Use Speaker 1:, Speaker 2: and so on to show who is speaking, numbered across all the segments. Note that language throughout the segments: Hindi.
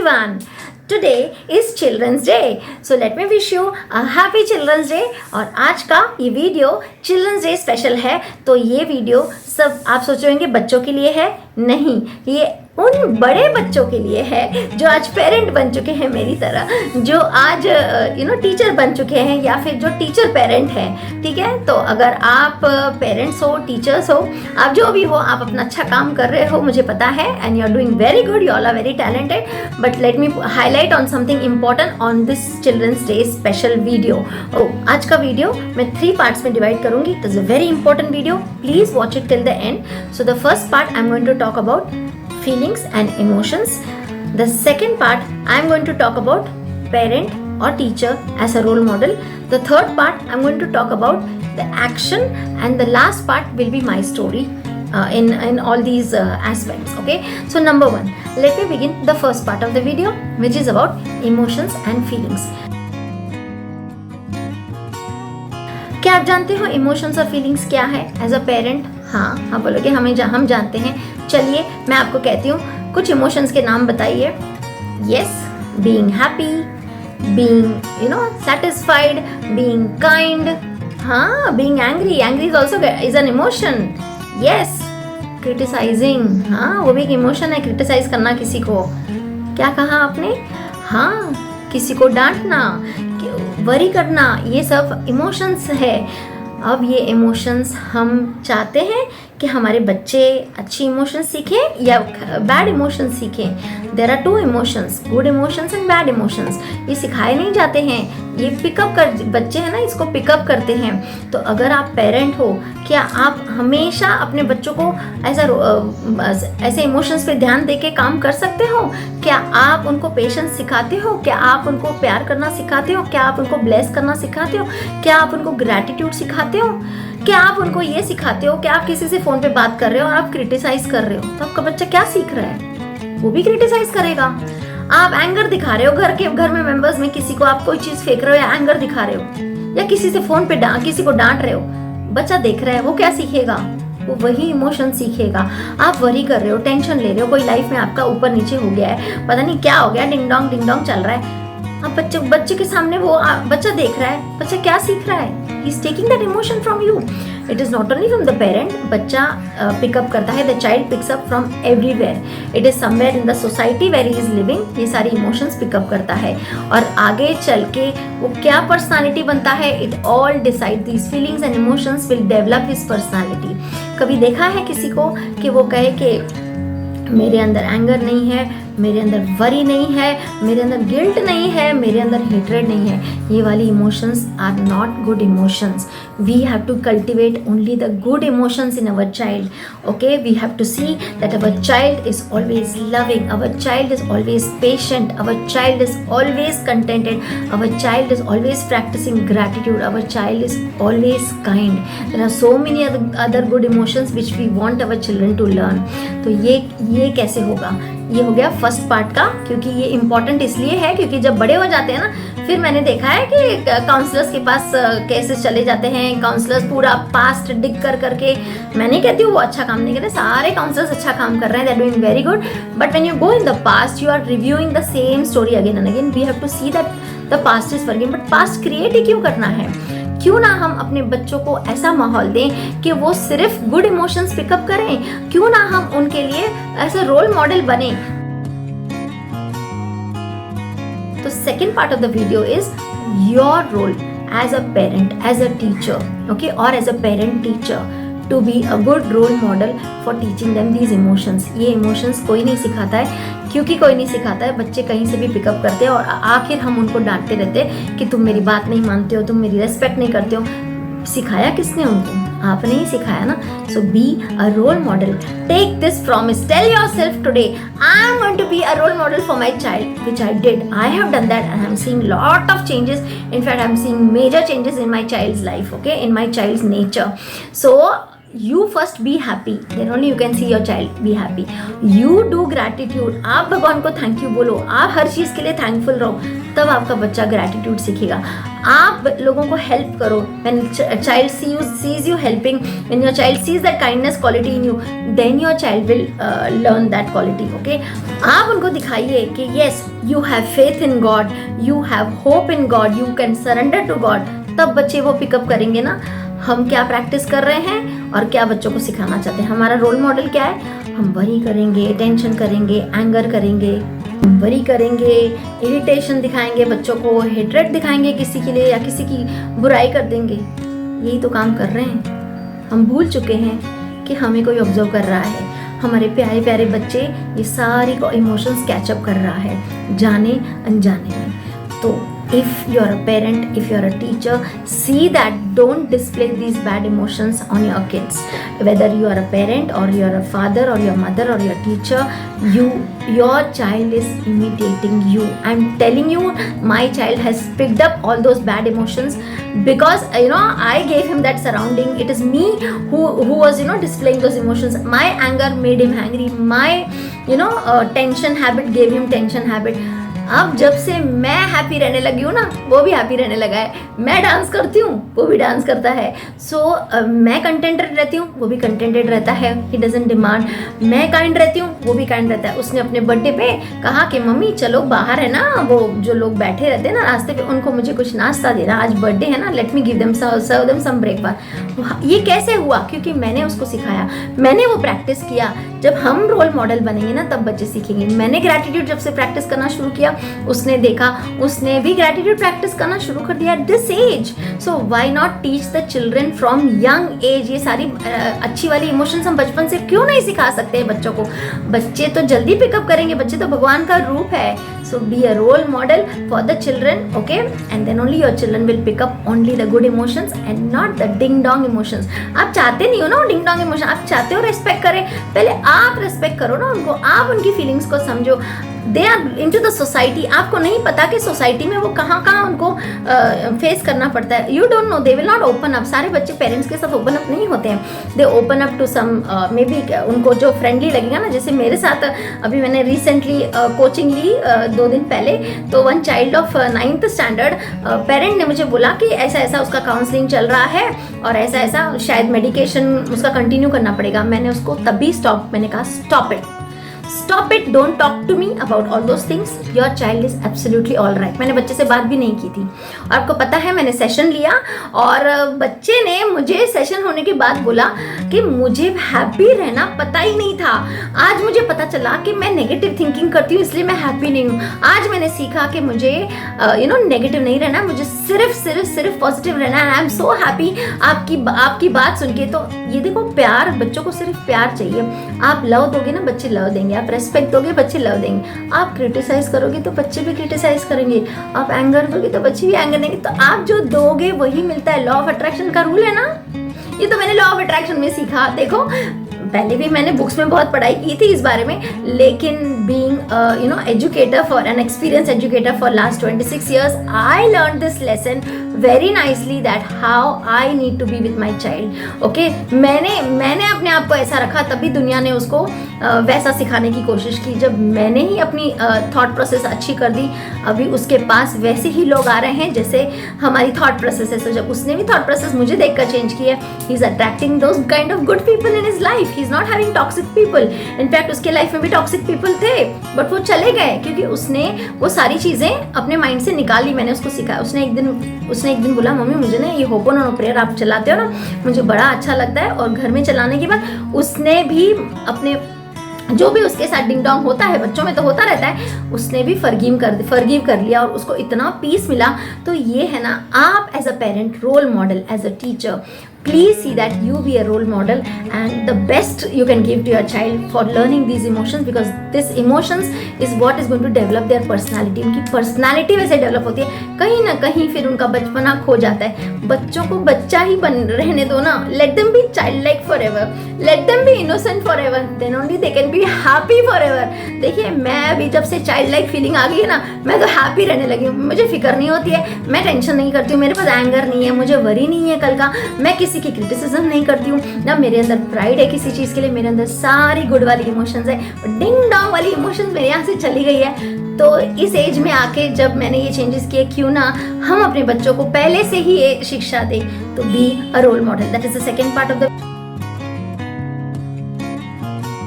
Speaker 1: everyone. Today is Children's Day. So let me wish you a happy Children's Day. और आज का ये वीडियो चिल्ड्रंस डे स्पेशल है. तो ये वीडियो सब आप सोच रहे होंगे बच्चों के लिए है. नहीं, ये उन बड़े बच्चों के लिए है जो आज पेरेंट बन चुके हैं मेरी तरह, जो आज टीचर बन चुके हैं या फिर जो टीचर पेरेंट हैं. ठीक है, तो अगर आप पेरेंट्स हो, टीचर्स हो, आप जो भी हो, आप अपना अच्छा काम कर रहे हो, मुझे पता है, and you are doing very good, you all are very talented. But let me highlight on something important on this children's day special video. आज का वीडियो मैं 3 पार्ट्स में डिवाइड करूंगी. It is a very important video, please watch it till the end. So the first part I am going to talk about feelings and emotions. The second part I am going to talk about parent or teacher as a role model. The third part I am going to talk about the action, and the last part will be my story in all these aspects. Okay, so number 1, let me begin the first part of the video, which is about emotions and feelings. क्या आप जानते हो इमोशंस और फीलिंग्स क्या है एज अ पेरेंट? हाँ बोलोगे हम जानते हैं. चलिए मैं आपको कहती हूँ कुछ इमोशंस के नाम बताइए. Yes, being happy, being satisfied, being kind. हाँ, being angry is also is an emotion. Yes, criticising, हाँ वो भी एक इमोशन है, क्रिटिसाइज करना किसी को. क्या कहा आपने? हाँ, किसी को डांटना, वरी करना, ये सब इमोशंस है. अब ये इमोशंस हम चाहते हैं कि हमारे बच्चे अच्छी इमोशंस सीखें या बैड इमोशंस सीखें. There are 2 emotions, good emotions and bad emotions. ये सिखाए नहीं जाते हैं, ये पिकअप कर बच्चे हैं ना, इसको पिकअप करते हैं. तो अगर आप पेरेंट हो, क्या आप हमेशा अपने बच्चों को ऐसे इमोशंस पे ध्यान दे के काम कर सकते हो? क्या आप उनको पेशेंस सिखाते हो? क्या आप उनको प्यार करना सिखाते हो? क्या आप उनको ब्लेस करना सिखाते हो? क्या आप उनको ग्रैटिट्यूड सिखाते हो? क्या आप उनको ये सिखाते हो कि आप किसी से फोन पे बात कर रहे हो और आप क्रिटिसाइज कर रहे हो, तो आपका बच्चा क्या सीख रहा है? वो भी क्रिटिसाइज करेगा. आप एंगर दिखा रहे हो घर में मेंबर्स में, किसी को आप कोई चीज फेंक रहे हो या एंगर दिखा रहे हो या किसी से फोन पे किसी को डांट रहे हो, बच्चा देख रहा है, वो क्या सीखेगा? वो वही इमोशन सीखेगा. आप वरी कर रहे हो, टेंशन ले रहे हो, कोई लाइफ में आपका ऊपर नीचे हो गया है, पता नहीं क्या हो गया, डिंग डोंग चल रहा है. अब बच्चे के सामने वो बच्चा देख रहा है, बच्चा क्या सीख रहा है? He is taking that emotion from you. It is not only from the parent. बच्चा पिकअप करता है, the child picks up from everywhere. It is somewhere in the society where he is living. ये सारी इमोशंस पिकअप करता है और आगे चल के वो क्या पर्सनालिटी बनता है, it all decide. These feelings and emotions will develop his personality. कभी देखा है किसी को कि वो कहे कि मेरे अंदर एंगर नहीं है, मेरे अंदर वरी नहीं है, मेरे अंदर गिल्ट नहीं है, मेरे अंदर हेट्रेड नहीं है? ये वाली emotions are not good emotions. We have to cultivate only the good emotions in our child. Okay, we have to see that our child is always loving, our child is always patient, our child is always contented, our child is always practising gratitude, our child is always kind. There are so many other good emotions which we want our children to learn. तो ये कैसे होगा? ये हो गया फर्स्ट पार्ट का, क्योंकि ये इम्पॉर्टेंट इसलिए है क्योंकि जब बड़े हो जाते हैं ना, फिर मैंने देखा है कि काउंसलर्स के पास केसेस चले जाते हैं. काउंसलर्स पूरा पास्ट डिग करके, मैं नहीं कहती हूँ वो अच्छा काम नहीं कर रहे, सारे काउंसलर्स अच्छा काम कर रहे हैं, they are doing very good. But when you go in the past, you are reviewing the same story again and again. We have to see that the past is working. But past create ही क्यों करना है? क्यों ना हम अपने बच्चों को ऐसा माहौल दें कि वो सिर्फ गुड इमोशंस पिकअप करें? क्यों ना हम उनके लिए ऐसे रोल मॉडल बने? तो second part of the video is your role as a parent, as a teacher, okay, और as a parent teacher to be a good role model for teaching them these emotions. ये इमोशंस कोई नहीं सिखाता है, क्योंकि कोई नहीं सिखाता है, बच्चे कहीं से भी पिकअप करते हैं और आखिर हम उनको डांटते रहते हैं कि तुम मेरी बात नहीं मानते हो, तुम मेरी रेस्पेक्ट नहीं करते हो. सिखाया किसने उनको? आपने ही सिखाया ना. So be a role model. Take this promise. Tell yourself today, I am going to be a role model for my child, which I did. I have done that and I'm seeing lot of changes. In fact, I'm seeing major changes in my child's life, okay, in my child's nature. So you first be happy, then only you can see your child be happy. You do gratitude, आप भगवान को थैंक यू बोलो, आप हर चीज़ के लिए थैंकफुल रहो, तब आपका बच्चा ग्रैटिट्यूड सीखेगा. आप लोगों को हेल्प करो. when child sees you helping, when your child sees that kindness quality in you, then your child will learn that quality. Okay, आप उनको दिखाइए कि yes you have faith in God, you have hope in God, you can surrender to God, तब बच्चे वो पिकअप करेंगे ना हम क्या प्रैक्टिस कर रहे हैं और क्या बच्चों को सिखाना चाहते हैं. हमारा रोल मॉडल क्या है? हम वरी करेंगे, टेंशन करेंगे, एंगर करेंगे, वरी करेंगे, इरिटेशन दिखाएंगे बच्चों को, हेट्रेड दिखाएंगे किसी के लिए या किसी की बुराई कर देंगे. यही तो काम कर रहे हैं. हम भूल चुके हैं कि हमें कोई ऑब्जर्व कर रहा है. हमारे प्यारे प्यारे बच्चे ये सारी को इमोशंस कैचअप कर रहा है जाने अनजाने में. तो if you're a parent, if you're a teacher, see that don't display these bad emotions on your kids. Whether you are a parent or you're a father or your mother or your teacher, your child is imitating you. I'm telling you, my child has picked up all those bad emotions because I gave him that surrounding. It is me who was displaying those emotions. My anger made him angry. My tension habit gave him tension habit. अब जब से मैं हैप्पी रहने लगी हूँ ना, वो भी हैप्पी रहने लगा है. मैं डांस करती हूँ, वो भी डांस करता है. मैं कंटेंटेड रहती हूँ, वो भी कंटेंटेड रहता है. He doesn't demand. मैं काइंड रहती हूँ, वो भी काइंड रहता है. उसने अपने बर्थडे पे कहा कि मम्मी चलो बाहर है ना, वो जो लोग बैठे रहते हैं ना रास्ते पे, उनको मुझे कुछ नाश्ता देना, आज बर्थडे है ना, let me give them serve them some breakfast. ये कैसे हुआ? क्योंकि मैंने उसको सिखाया, मैंने वो प्रैक्टिस किया. जब हम रोल मॉडल बनेंगे ना, तब बच्चे सीखेंगे. मैंने ग्रैटिट्यूड जब से प्रैक्टिस करना शुरू किया, उसने देखा, उसने भी ग्रैटिट्यूड प्रैक्टिस करना शुरू कर दिया at this age. So why not teach the children from young age. ये सारी अच्छी वाली इमोशंस हम बचपन से क्यों नहीं सिखा सकते हैं बच्चों को? बच्चे तो जल्दी पिकअप करेंगे, बच्चे तो भगवान का रूप है. So be a role model for the children, okay, and then only your children will pick up only the good emotions and not the ding dong emotions. आप चाहते नहीं हो ना डिंग डोंग इमोशन, आप चाहते हो रेस्पेक्ट करें. पहले आप रेस्पेक्ट करो ना उनको, आप उनकी फीलिंग्स को समझो. They are into the society. आपको नहीं पता कि सोसाइटी में वो कहाँ कहाँ उनको फेस करना पड़ता है. You don't know. They will not open up. सारे बच्चे पेरेंट्स के साथ ओपन अप नहीं होते हैं. They open up to some maybe उनको जो फ्रेंडली लगेगा ना. जैसे मेरे साथ अभी मैंने रिसेंटली कोचिंग ली 2 दिन पहले. तो one child of 9th standard, parent ने मुझे बोला कि ऐसा ऐसा उसका काउंसलिंग चल रहा है और ऐसा ऐसा शायद मेडिकेशन उसका कंटिन्यू करना पड़ेगा. मैंने उसको तभी मैंने कहा stop it, don't talk to me about all those things. Your child is absolutely all right. मैंने बच्चे से बात भी नहीं की थी. और आपको पता है मैंने सेशन लिया और बच्चे ने मुझे सेशन होने के बाद बोला कि मुझे हैप्पी रहना पता ही नहीं था. आज मुझे पता चला कि मैं नेगेटिव थिंकिंग करती हूँ, इसलिए मैं हैप्पी नहीं हूँ. आज मैंने सीखा कि मुझे नेगेटिव नहीं रहना, मुझे सिर्फ पॉजिटिव रहना है. आई एम सो हैप्पी आपकी बात सुन के. तो ये देखो, प्यार, बच्चों को सिर्फ प्यार चाहिए. आप लव दोगे ना, बच्चे लव देंगे. आप रेस्पेक्ट दोगे, बच्चे लव देंगे. आप क्रिटिसाइज करोगे तो बच्चे भी क्रिटिसाइज करेंगे. आप एंगर दोगे तो बच्चे भी एंगर देंगे. तो आप जो दोगे वही मिलता है. लॉ ऑफ अट्रैक्शन का रूल है ना. ये तो मैंने लॉ ऑफ अट्रैक्शन में सीखा. देखो, पहले भी मैंने बुक्स में बहुत पढ़ाई की थी इस बारे में, लेकिन being educator for an experience educator for last 26 years, I learned this lesson very nicely that how I need to be with my child. Okay, मैंने अपने आप को ऐसा रखा, तभी दुनिया ने उसको वैसा सिखाने की कोशिश की. जब मैंने ही अपनी थॉट प्रोसेस अच्छी कर दी, अभी उसके पास वैसे ही लोग आ रहे हैं जैसे हमारी थॉट प्रोसेस है. तो जब उसने भी थॉट प्रोसेस मुझे देखकर चेंज किया, he is attracting those kind of good people in his life. He is not having toxic people. In fact उसके लाइफ में भी टॉक्सिक पीपल थे, बट वो चले गए क्योंकि उसने वो सारी चीजें अपने माइंड से निकाल ली. मैंने उसको सिखाया. उसने एक दिन बोला, मम्मी मुझे ना ये होपोनोनो प्रेयर आप चलाते हो ना, मुझे बड़ा अच्छा लगता है. और घर में चलाने के बाद उसने भी अपने जो भी उसके साथ डिंग डोंग होता है, बच्चों में तो होता रहता है, उसने भी फॉरगिव कर लिया और उसको इतना पीस मिला. तो ये है ना, आप as a parent, role model, as a teacher, please see that you be a role model and the best you can give to your child for learning these emotions, because this emotions is what is going to develop their personality. उनकी personality वैसे develop होती है. कहीं ना कहीं फिर उनका बचपना खो जाता है. बच्चों को बच्चा ही रहने दो ना. let them be childlike forever. Let them be innocent forever, then only they can be happy forever. देखिए मैं अभी जब से चाइल्ड लाइक फीलिंग आ गई है ना, मैं तो हैप्पी रहने लगी हूँ। मुझे फिक्र नहीं होती है, मैं टेंशन नहीं करती हूँ, मेरे पास एंगर नहीं है, मुझे वरी नहीं है कल का, मैं किसी की क्रिटिसिज्म नहीं करती हूँ ना, मेरे अंदर प्राइड है किसी चीज़ के लिए, मेरे अंदर सारी गुड वाली इमोशंस है, डिंग डोंग वाली इमोशंस मेरे यहाँ से चली गई है। तो इस एज में आके जब मैंने ये चेंजेस किए, क्यों ना हम अपने बच्चों को पहले से ही ये शिक्षा दें, तो be a role model. That is the second part of the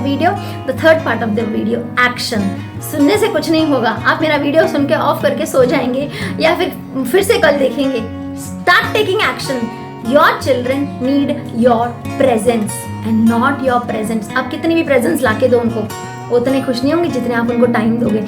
Speaker 1: video. The third part of the video, action. सुनने से कुछ नहीं होगा, आप मेरा वीडियो सुन के ऑफ करके सो जाएंगे या फिर से कल देखेंगे। Start taking action. Your children need your presence and not your presents. आप कितनी भी प्रेजेंस लाके दो उनको, वो उतने खुश नहीं होंगे जितने आप उनको टाइम दोगे।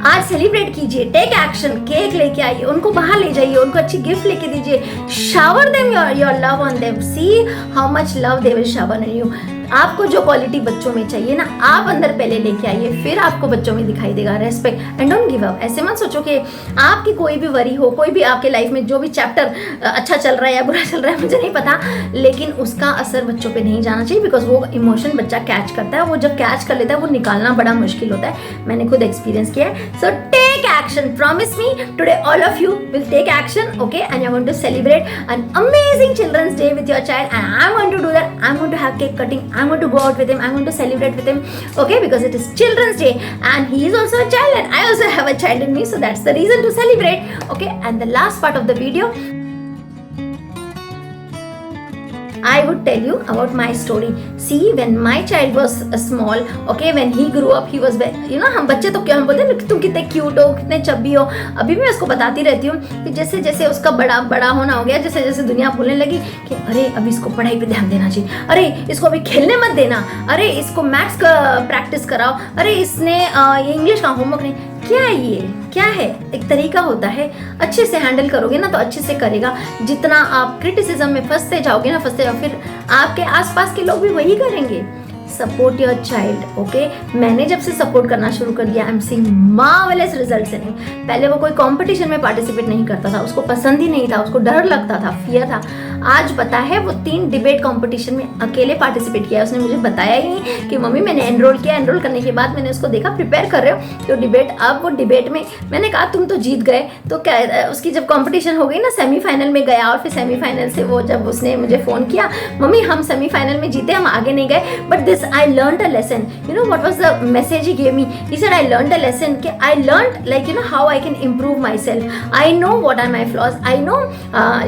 Speaker 1: आज सेलिब्रेट कीजिए, टेक एक्शन, केक लेके आइए, उनको बाहर ले जाइए, उनको अच्छी गिफ्ट लेके दीजिए, shower them your love on them, see how much love they will shower on you. आपको जो क्वालिटी बच्चों में चाहिए ना, आप अंदर पहले लेके आइए, फिर आपको बच्चों में दिखाई देगा। Respect and don't give up. ऐसे मत सोचो कि आपकी कोई भी वरी हो, कोई भी आपके लाइफ में जो भी चैप्टर अच्छा चल रहा है या बुरा चल रहा है मुझे नहीं पता, लेकिन उसका असर बच्चों पे नहीं जाना चाहिए, बिकॉज वो इमोशन बच्चा कैच करता है, वो जब कैच कर लेता है वो निकालना बड़ा मुश्किल होता है। मैंने खुद एक्सपीरियंस किया है। So take action, promise me today all of you will take action, okay, and you are going to celebrate an amazing children's day with your child, and I am going to do that. I am going to have cake cutting, I am going to go out with him, I am going to celebrate with him, okay, because it is Children's Day and he is also a child and I also have a child in me, so that's the reason to celebrate, okay. And the last part of the video, I would tell you about my story. See, when my child was small, okay, when he grew up, he was very, you know, हम बच्चे तो क्या हम बोलते हैं तुम कितने क्यूट हो, कितने चब्बी हो। अभी मैं उसको बताती रहती हूँ कि जैसे जैसे उसका बड़ा होना हो गया, जैसे जैसे दुनिया बोलने लगी कि अरे अभी इसको पढ़ाई पे ध्यान देना चाहिए, अरे इसको अभी खेलने मत देना, अरे इसको मैथ्स का प्रैक्टिस कराओ, अरे इसने ये इंग्लिश का होमवर्क नहीं। क्या है ये, क्या है? एक तरीका होता है, अच्छे से हैंडल करोगे ना तो अच्छे से करेगा। जितना आप क्रिटिसिज्म में फंसते जाओगे ना, फिर आपके आसपास के लोग भी वही करेंगे। Support your child, okay. मैंने जब से सपोर्ट करना शुरू कर दिया, I am seeing marvellous results in him. पहले वो कोई कंपटीशन में पार्टिसिपेट नहीं करता था, उसको पसंद ही नहीं था, उसको डर लगता था, फियर था। आज पता है वो 3 डिबेट कंपटीशन में अकेले पार्टिसिपेट किया। उसने मुझे बताया ही नहीं कि मम्मी मैंने एनरोल किया, एनरोल करने के बाद मैंने उसको देखा प्रिपेयर कर रहे हो तो डिबेट। अब वो डिबेट में मैंने कहा तुम तो जीत गए, तो क्या उसकी जब कंपटीशन हो गई ना, सेमीफाइनल में गया, और फिर सेमीफाइनल से वो जब उसने मुझे फ़ोन किया, मम्मी हम सेमीफाइनल में जीते, हम आगे नहीं गए, but this I learned a lesson. You know what was the message he gave me? He said I learned a lesson. I learned, like, you know, how I can improve myself. I know what are my flaws. I know,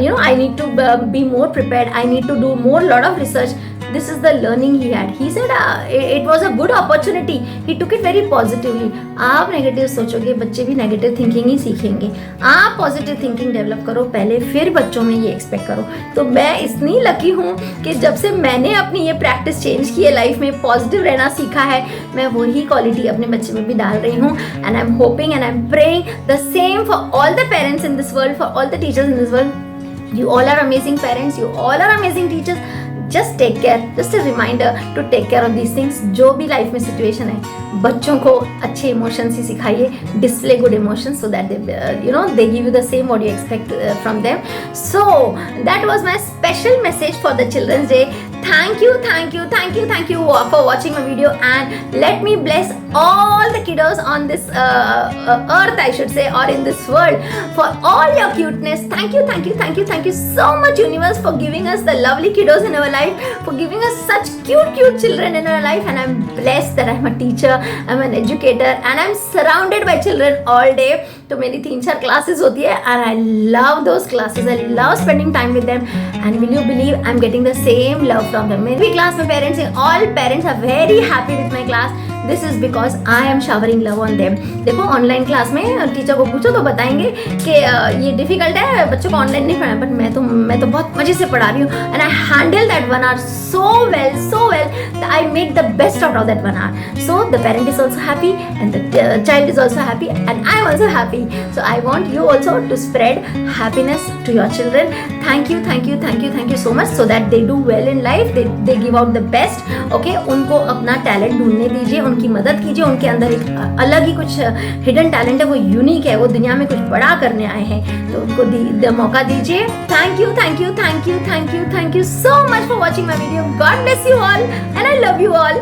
Speaker 1: you know, I need to be more prepared. I need to do lot of research. This is the learning he had. He said it was a good opportunity. He took it very positively. आप नेगेटिव सोचोगे, बच्चे भी नेगेटिव थिंकिंग ही सीखेंगे। आप पॉजिटिव थिंकिंग डेवलप करो पहले, फिर बच्चों में ये एक्सपेक्ट करो। तो मैं इतनी लकी हूँ कि जब से मैंने अपनी ये प्रैक्टिस चेंज की है, लाइफ में पॉजिटिव रहना सीखा है, मैं वही क्वालिटी अपने बच्चे में भी डाल रही हूँ। And I am hoping and I am praying the same for all the parents in this world, for all the teachers in this world. You all are amazing parents, you all are amazing teachers. Just take care, just a reminder to take care of these things. जो भी लाइफ में सिचुएशन है, बच्चों को अच्छे इमोशंस ही सिखाइए, display good emotions so that they give you the same what you expect from them. So that was my special message for the Children's Day. Thank you for watching my video, and let me bless all the kiddos on this earth, I should say, or in this world, for all your cuteness. Thank you so much, universe, for giving us the lovely kiddos in our life, for giving us such cute children in our life. And I'm blessed that I'm a teacher, I'm an educator, and I'm surrounded by children all day. तो मेरी 3-4 क्लासेस होती है, and I love those classes. I love spending time with them, and will you believe I'm getting the same love from them. मेरी क्लास में पेरेंट्स हैं, all parents are very happy with my class. This is because I am showering love on them. देखो ऑनलाइन क्लास में टीचर को पूछो तो बताएंगे कि ये डिफिकल्ट है, बच्चों को ऑनलाइन नहीं पढ़ाना, बट मैं तो बहुत मजे से पढ़ा रही हूँ, and I handle that 1 hour so well that I make the best out of that 1 hour. So the parent is also happy, and the child is also happy, and I am also happy. So I want you also to spread happiness to your children. Thank you so much, so that they do well in life. They give out the best. Okay, उनको अपना टैलेंट ढूंढने दीजिए, उनकी मदद कीजिए। उनके अंदर एक अलग ही कुछ हिडन टैलेंट है, वो यूनिक है, वो दुनिया में कुछ बड़ा करने आए हैं, तो उनको मौका दीजिए। Thank you thank you thank you thank you thank you so much for watching my video. God bless you all and I love you all.